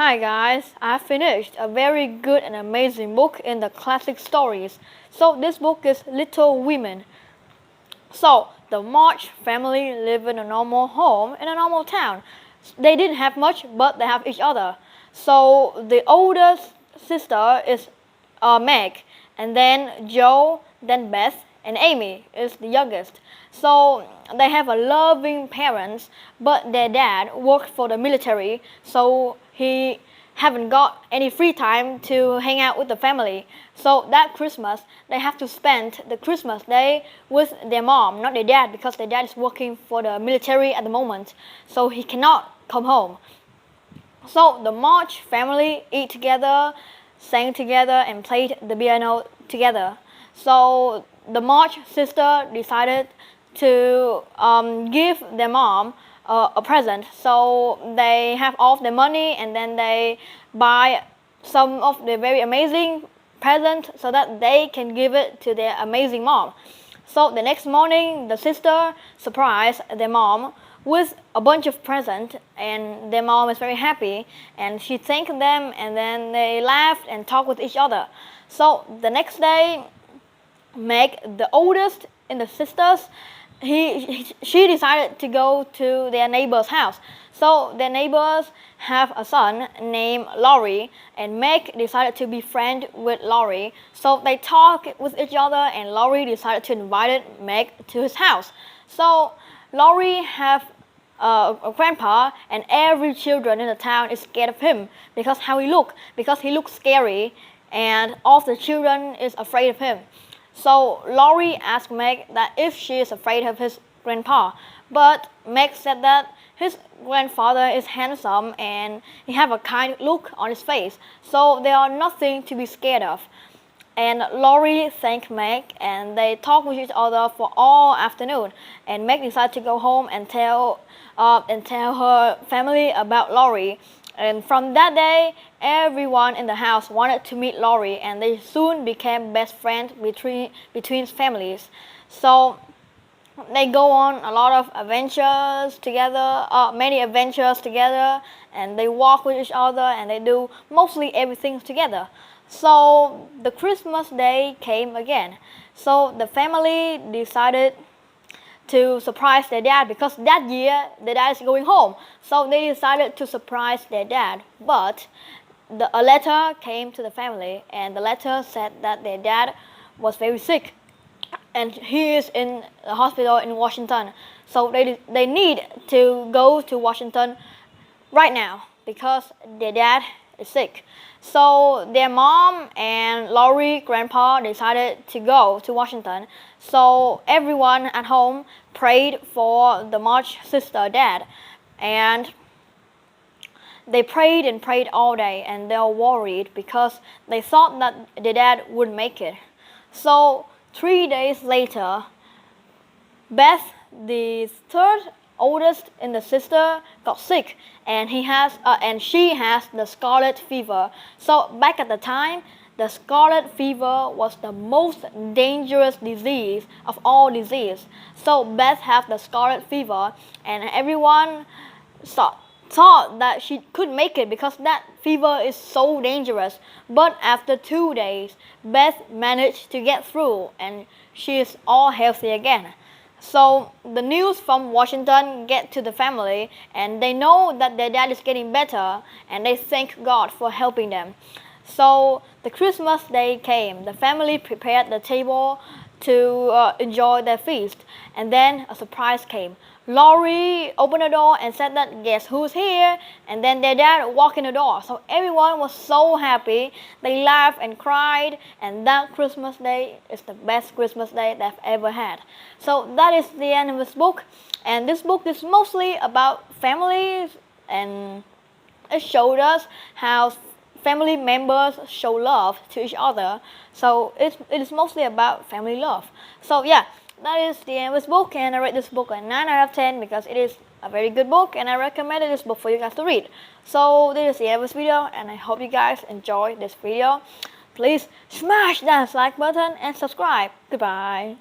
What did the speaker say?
Hi guys, I finished a very good and amazing book in the classic stories. So this book is Little Women. So the March family lived in a normal home in a normal town. They didn't have much, but they have each other. So the oldest sister is Meg, and then Joe, then Beth, and Amy is the youngest. So they have a loving parents, but their dad worked for the military, so he haven't got any free time to hang out with the family. So that Christmas, they have to spend the Christmas day with their mom, not their dad, because their dad is working for the military at the moment, so he cannot come home. So the March family eat together, sang together, and played the piano together. So the March sister decided to give their mom a present. So they have all of their money, and then they buy some of the very amazing present so that they can give it to their amazing mom. So the next morning, the sister surprised their mom with a bunch of presents, and their mom is very happy, and she thanked them, and then they laughed and talked with each other. So the next day, Meg, the oldest in the sisters, she decided to go to their neighbor's house. So their neighbors have a son named Laurie, and Meg decided to be friends with Laurie. So they talked with each other, and Laurie decided to invite Meg to his house. So Laurie have a grandpa, and every children in the town is scared of him because he looks scary, and all the children is afraid of him. So Laurie asked Meg that if she is afraid of his grandpa, but Meg said that his grandfather is handsome and he have a kind look on his face, so there are nothing to be scared of. And Laurie thanked Meg, and they talked with each other for all afternoon. And Meg decided to go home and tell her family about Laurie. And from that day, everyone in the house wanted to meet Laurie, and they soon became best friends between families. So they go on a lot of adventures together, many adventures together, and they walk with each other, and they do mostly everything together. So the Christmas day came again. So the family decided to surprise their dad, because that year their dad is going home. So they decided to surprise their dad. But a letter came to the family, and the letter said that their dad was very sick, and he is in the hospital in Washington. So they need to go to Washington right now because their dad is sick. So their mom and Laurie grandpa decided to go to Washington. So everyone at home prayed for the March sister dad, and they prayed and prayed all day, and they were worried because they thought that their dad would make it. So 3 days later, Beth, the third oldest in the sister, got sick, and she has the scarlet fever. So back at the time, the scarlet fever was the most dangerous disease of all diseases. So Beth had the scarlet fever, and everyone thought that she could make it because that fever is so dangerous. But after 2 days, Beth managed to get through, and she is all healthy again. So the news from Washington get to the family, and they know that their dad is getting better, and they thank God for helping them. So the Christmas day came. The family prepared the table to enjoy their feast, and then a surprise came. Laurie opened the door and said that guess who's here, and then their dad walked in the door. So everyone was so happy. They laughed and cried, and that Christmas day is the best Christmas day they've ever had. So that is the end of this book, and this book is mostly about families, and it showed us how family members show love to each other. So it is mostly about family love. So yeah, that is the end of this book, and I rate this book a 9 out of 10 because it is a very good book, and I recommended this book for you guys to read. So this is the end of this video, and I hope you guys enjoy this video. Please smash that like button and subscribe. Goodbye.